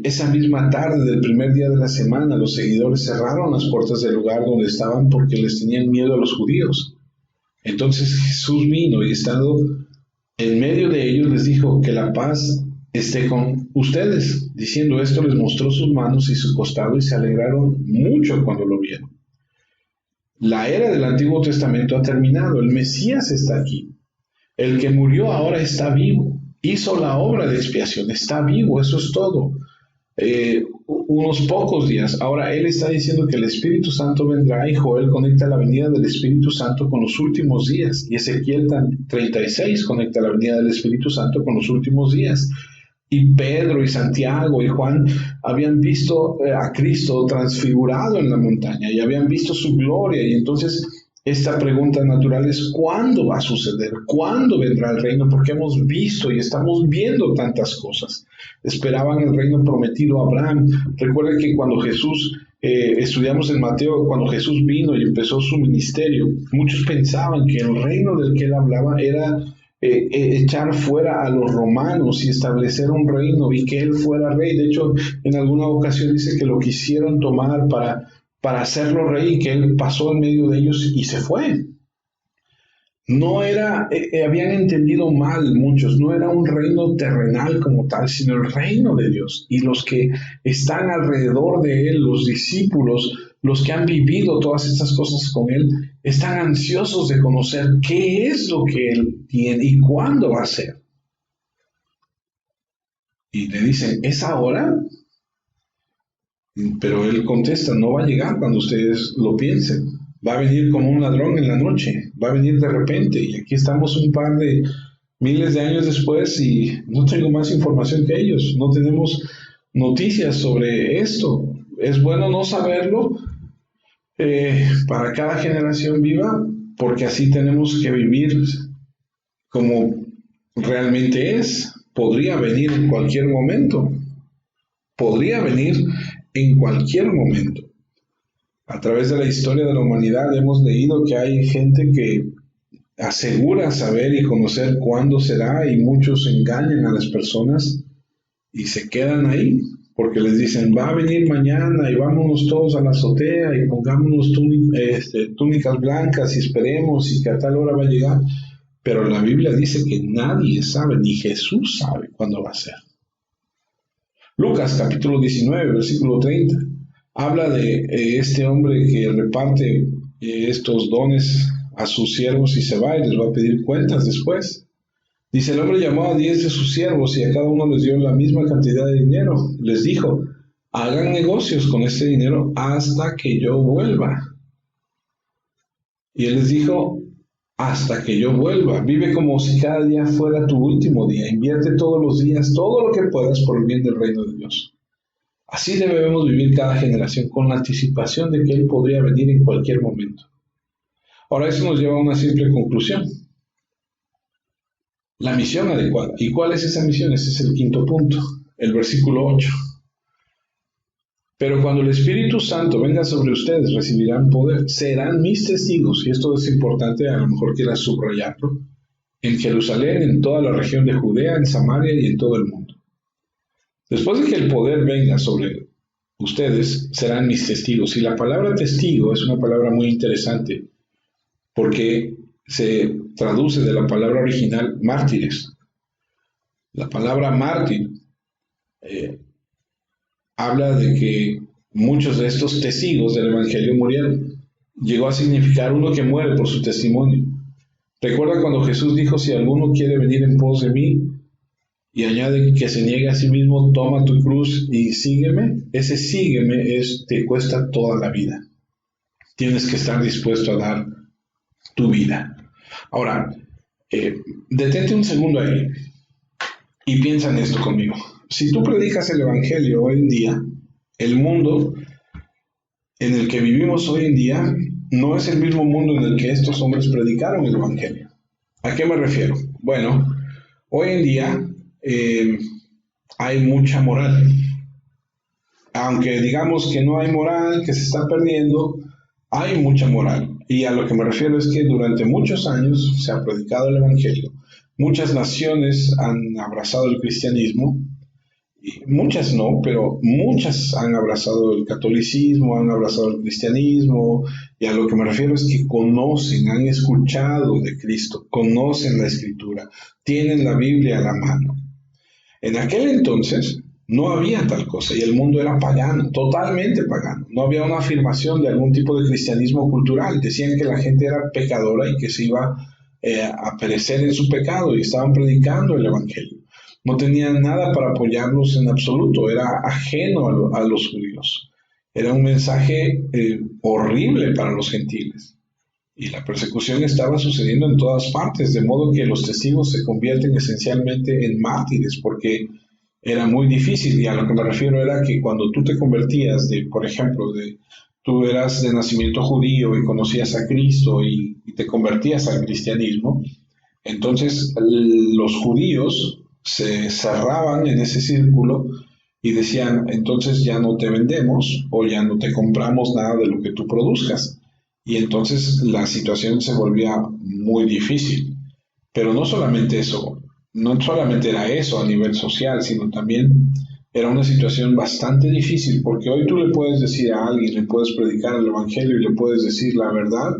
Speaker 1: esa misma tarde del primer día de la semana, los seguidores cerraron las puertas del lugar donde estaban porque les tenían miedo a los judíos. Entonces Jesús vino y estando en medio de ellos les dijo que la paz esté con ustedes. Diciendo esto les mostró sus manos y su costado y se alegraron mucho cuando lo vieron. La era del Antiguo Testamento ha terminado, el Mesías está aquí. El que murió ahora está vivo, hizo la obra de expiación, está vivo, eso es todo. Unos pocos días. Ahora Él está diciendo que el Espíritu Santo vendrá y Joel conecta la venida del Espíritu Santo con los últimos días y Ezequiel 36 conecta la venida del Espíritu Santo con los últimos días. Y Pedro y Santiago y Juan habían visto a Cristo transfigurado en la montaña y habían visto su gloria. Y entonces esta pregunta natural es, ¿cuándo va a suceder? ¿Cuándo vendrá el reino? Porque hemos visto y estamos viendo tantas cosas. Esperaban el reino prometido a Abraham. Recuerden que cuando Jesús, estudiamos en Mateo, cuando Jesús vino y empezó su ministerio, muchos pensaban que el reino del que él hablaba era echar fuera a los romanos y establecer un reino y que él fuera rey. De hecho, en alguna ocasión dice que lo quisieron tomar para hacerlo rey y que él pasó en medio de ellos y se fue. No era, habían entendido mal muchos, no era un reino terrenal como tal, sino el reino de Dios. Y los que están alrededor de él, los discípulos, los que han vivido todas estas cosas con él, están ansiosos de conocer qué es lo que él tiene y cuándo va a ser. Y le dicen, ¿es ahora? Pero él contesta, no va a llegar cuando ustedes lo piensen. Va a venir como un ladrón en la noche, va a venir de repente. Y aquí estamos un par de miles de años después y no tengo más información que ellos. No tenemos noticias sobre esto. Es bueno no saberlo para cada generación viva, porque así tenemos que vivir como realmente es. Podría venir en cualquier momento. Podría venir en cualquier momento. A través de la historia de la humanidad hemos leído que hay gente que asegura saber y conocer cuándo será, y muchos engañan a las personas y se quedan ahí porque les dicen va a venir mañana y vámonos todos a la azotea y pongámonos túnicas blancas y esperemos y que a tal hora va a llegar. Pero la Biblia dice que nadie sabe, ni Jesús sabe cuándo va a ser. Lucas capítulo 19, versículo 30, habla de este hombre que reparte estos dones a sus siervos y se va y les va a pedir cuentas después. Dice, el hombre llamó a 10 de sus siervos y a cada uno les dio la misma cantidad de dinero. Les dijo, hagan negocios con este dinero hasta que yo vuelva. Y él les dijo, hasta que yo vuelva. Vive como si cada día fuera tu último día. Invierte todos los días todo lo que puedas por el bien del reino de Dios. Así debemos vivir cada generación con la anticipación de que Él podría venir en cualquier momento. Ahora eso nos lleva a una simple conclusión. La misión adecuada. ¿Y cuál es esa misión? Ese es el quinto punto, el versículo 8. Pero cuando el Espíritu Santo venga sobre ustedes, recibirán poder, serán mis testigos, y esto es importante, a lo mejor quieras subrayarlo, en Jerusalén, en toda la región de Judea, en Samaria y en todo el mundo. Después de que el poder venga sobre ustedes, serán mis testigos. Y la palabra testigo es una palabra muy interesante, porque se traduce de la palabra original mártires. La palabra mártir habla de que muchos de estos testigos del Evangelio murieron. Llegó a significar uno que muere por su testimonio. Recuerda cuando Jesús dijo, si alguno quiere venir en pos de mí, y añade que se niegue a sí mismo, toma tu cruz y sígueme. Ese sígueme te cuesta toda la vida. Tienes que estar dispuesto a dar tu vida. Ahora, detente un segundo ahí y piensa en esto conmigo. Si tú predicas el Evangelio hoy en día, el mundo en el que vivimos hoy en día no es el mismo mundo en el que estos hombres predicaron el Evangelio. ¿A qué me refiero? Bueno, hoy en día hay mucha moral. Aunque digamos que no hay moral, que se está perdiendo, hay mucha moral. Y a lo que me refiero es que durante muchos años se ha predicado el Evangelio. Muchas naciones han abrazado el cristianismo, y muchas no, pero muchas han abrazado el catolicismo, han abrazado el cristianismo, y a lo que me refiero es que conocen, han escuchado de Cristo, conocen la Escritura, tienen la Biblia a la mano. En aquel entonces no había tal cosa y el mundo era pagano, totalmente pagano. No había una afirmación de algún tipo de cristianismo cultural. Decían que la gente era pecadora y que se iba a perecer en su pecado, y estaban predicando el Evangelio. No tenían nada para apoyarlos en absoluto, era ajeno a los judíos. Era un mensaje horrible para los gentiles. Y la persecución estaba sucediendo en todas partes, de modo que los testigos se convierten esencialmente en mártires, porque era muy difícil. Y a lo que me refiero era que cuando tú te convertías, por ejemplo, tú eras de nacimiento judío y conocías a Cristo y te convertías al cristianismo, entonces los judíos se cerraban en ese círculo y decían, entonces ya no te vendemos o ya no te compramos nada de lo que tú produzcas. Y entonces la situación se volvía muy difícil. Pero no solamente eso, no solamente era eso a nivel social, sino también era una situación bastante difícil, porque hoy tú le puedes decir a alguien, le puedes predicar el Evangelio y le puedes decir la verdad,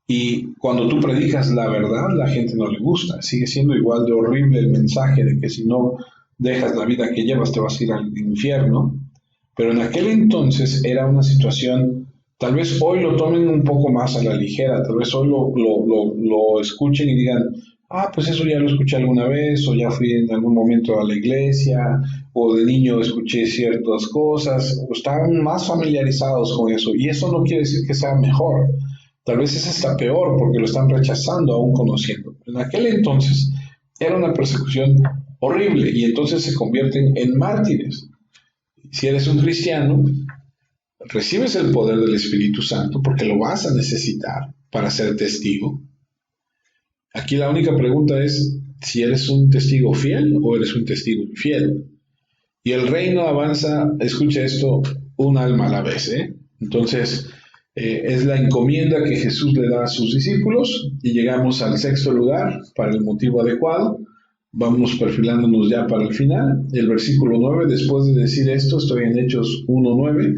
Speaker 1: y cuando tú predicas la verdad, la gente no le gusta. Sigue siendo igual de horrible el mensaje de que si no dejas la vida que llevas te vas a ir al infierno. Pero en aquel entonces era una situación. Tal vez hoy lo tomen un poco más a la ligera, tal vez hoy lo escuchen y digan, pues eso ya lo escuché alguna vez, o ya fui en algún momento a la iglesia, o de niño escuché ciertas cosas, o estaban más familiarizados con eso, y eso no quiere decir que sea mejor, tal vez es hasta peor, porque lo están rechazando aún conociendo. En aquel entonces era una persecución horrible, y entonces se convierten en mártires. Si eres un cristiano, recibes el poder del Espíritu Santo porque lo vas a necesitar para ser testigo. Aquí la única pregunta es si eres un testigo fiel o eres un testigo infiel. Y el reino avanza, escucha esto, un alma a la vez. Entonces, Es la encomienda que Jesús le da a sus discípulos y llegamos al sexto lugar para el motivo adecuado. Vamos perfilándonos ya para el final. El versículo 9, después de decir esto, estoy en Hechos 1:9,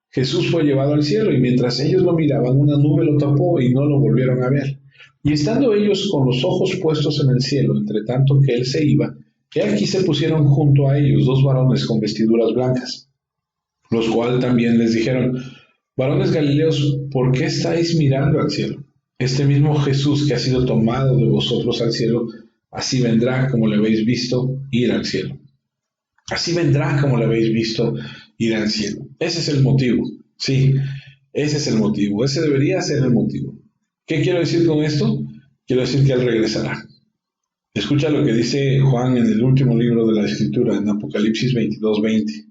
Speaker 1: Jesús fue llevado al cielo y mientras ellos lo miraban, una nube lo tapó y no lo volvieron a ver. Y estando ellos con los ojos puestos en el cielo, entre tanto que él se iba, he aquí se pusieron junto a ellos dos varones con vestiduras blancas, los cuales también les dijeron: varones Galileos, ¿por qué estáis mirando al cielo? Este mismo Jesús que ha sido tomado de vosotros al cielo, así vendrá como le habéis visto ir al cielo. Así vendrá como le habéis visto ir al cielo. Ese es el motivo. Sí, ese es el motivo. Ese debería ser el motivo. ¿Qué quiero decir con esto? Quiero decir que Él regresará. Escucha lo que dice Juan en el último libro de la Escritura, en Apocalipsis 22:20.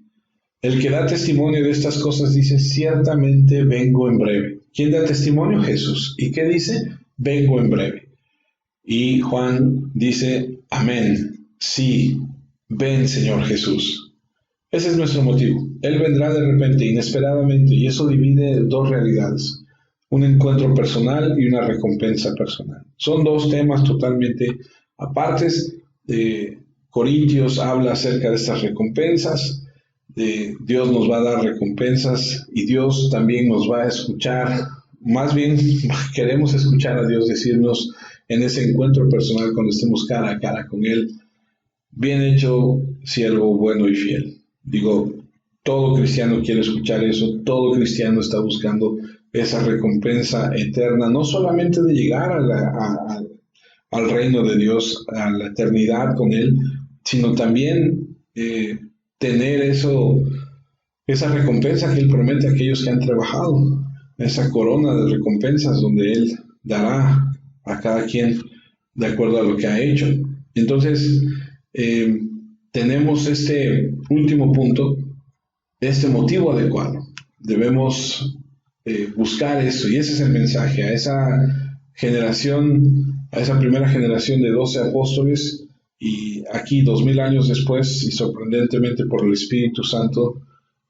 Speaker 1: El que da testimonio de estas cosas dice: ciertamente vengo en breve. ¿Quién da testimonio? Jesús. ¿Y qué dice? Vengo en breve. Y Juan dice: amén. Sí, ven, Señor Jesús. Ese es nuestro motivo. Él vendrá de repente, inesperadamente, y eso divide dos realidades: un encuentro personal y una recompensa personal. Son dos temas totalmente apartes. Corintios habla acerca de estas recompensas. Dios nos va a dar recompensas y Dios también nos va a escuchar. Más bien queremos escuchar a Dios decirnos en ese encuentro personal, cuando estemos cara a cara con Él: bien hecho, siervo bueno y fiel. Digo, todo cristiano quiere escuchar eso. Todo cristiano está buscando esa recompensa eterna, no solamente de llegar al reino de Dios, a la eternidad con Él, sino también tener esa recompensa que Él promete a aquellos que han trabajado, esa corona de recompensas donde Él dará a cada quien de acuerdo a lo que ha hecho. Entonces, tenemos este último punto, este motivo adecuado. Debemos buscar eso, y ese es el mensaje a esa generación, a esa primera generación de 12 apóstoles. Y aquí, 2000 años después, y sorprendentemente por el Espíritu Santo,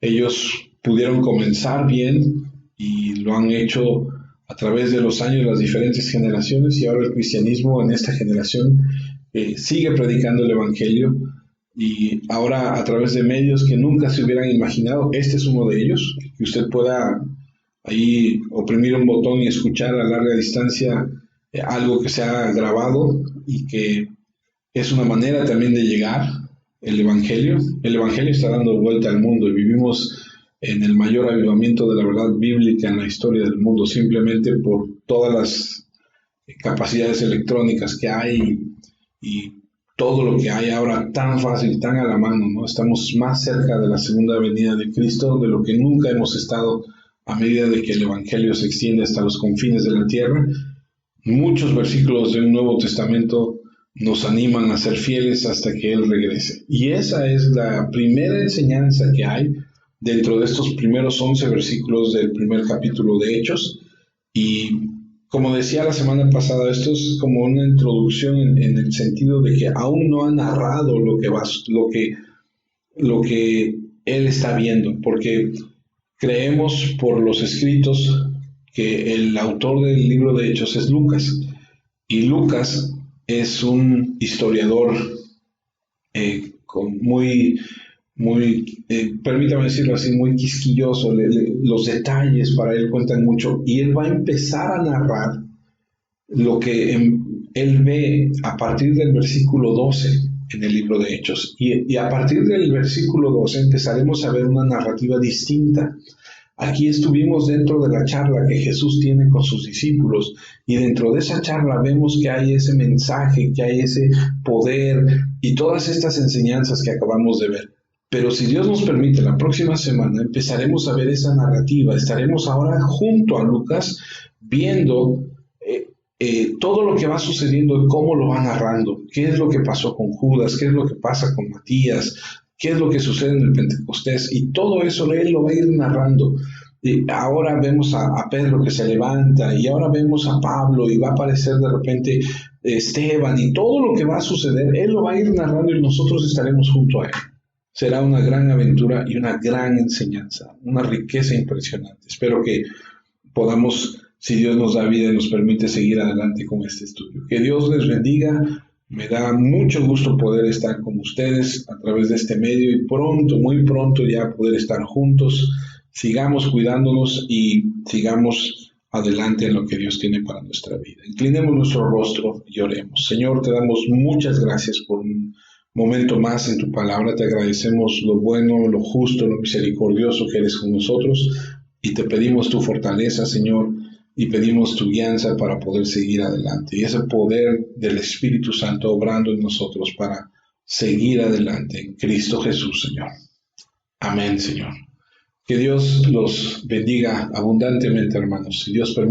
Speaker 1: ellos pudieron comenzar bien y lo han hecho a través de los años, las diferentes generaciones, y ahora el cristianismo en esta generación sigue predicando el Evangelio, y ahora a través de medios que nunca se hubieran imaginado. Este es uno de ellos, que usted pueda ahí oprimir un botón y escuchar a larga distancia algo que se ha grabado y que es una manera también de llegar el Evangelio. El Evangelio está dando vuelta al mundo y vivimos en el mayor avivamiento de la verdad bíblica en la historia del mundo, simplemente por todas las capacidades electrónicas que hay y todo lo que hay ahora tan fácil, tan a la mano, ¿no? Estamos más cerca de la segunda venida de Cristo de lo que nunca hemos estado, a medida de que el Evangelio se extiende hasta los confines de la tierra. Muchos versículos del Nuevo Testamento nos animan a ser fieles hasta que Él regrese. Y esa es la primera enseñanza que hay dentro de estos primeros 11 versículos del primer capítulo de Hechos. Y como decía la semana pasada, esto es como una introducción en el sentido de que aún no ha narrado lo que Él está viendo, porque creemos por los escritos que el autor del libro de Hechos es Lucas. Y Lucas es un historiador permítame decirlo así, muy quisquilloso. Los detalles para él cuentan mucho, y él va a empezar a narrar lo que él ve a partir del versículo 12 en el libro de Hechos. Y a partir del versículo 12 empezaremos a ver una narrativa distinta. Aquí estuvimos dentro de la charla que Jesús tiene con sus discípulos, y dentro de esa charla vemos que hay ese mensaje, que hay ese poder y todas estas enseñanzas que acabamos de ver. Pero si Dios nos permite, la próxima semana empezaremos a ver esa narrativa. Estaremos ahora junto a Lucas viendo todo lo que va sucediendo y cómo lo va narrando. ¿Qué es lo que pasó con Judas? ¿Qué es lo que pasa con Matías? ¿Qué es lo que sucede en el Pentecostés? Y todo eso Él lo va a ir narrando. Y ahora vemos a Pedro que se levanta, y ahora vemos a Pablo, y va a aparecer de repente Esteban, y todo lo que va a suceder, Él lo va a ir narrando y nosotros estaremos junto a Él. Será una gran aventura y una gran enseñanza, una riqueza impresionante. Espero que podamos, si Dios nos da vida y nos permite seguir adelante con este estudio. Que Dios les bendiga. Me da mucho gusto poder estar con ustedes a través de este medio y pronto, muy pronto ya poder estar juntos. Sigamos cuidándonos y sigamos adelante en lo que Dios tiene para nuestra vida. Inclinemos nuestro rostro y oremos. Señor, te damos muchas gracias por un momento más en tu palabra. Te agradecemos lo bueno, lo justo, lo misericordioso que eres con nosotros y te pedimos tu fortaleza, Señor, y pedimos tu guianza para poder seguir adelante. Y ese poder del Espíritu Santo obrando en nosotros para seguir adelante en Cristo Jesús, Señor. Amén, Señor. Que Dios los bendiga abundantemente, hermanos. Si Dios permite.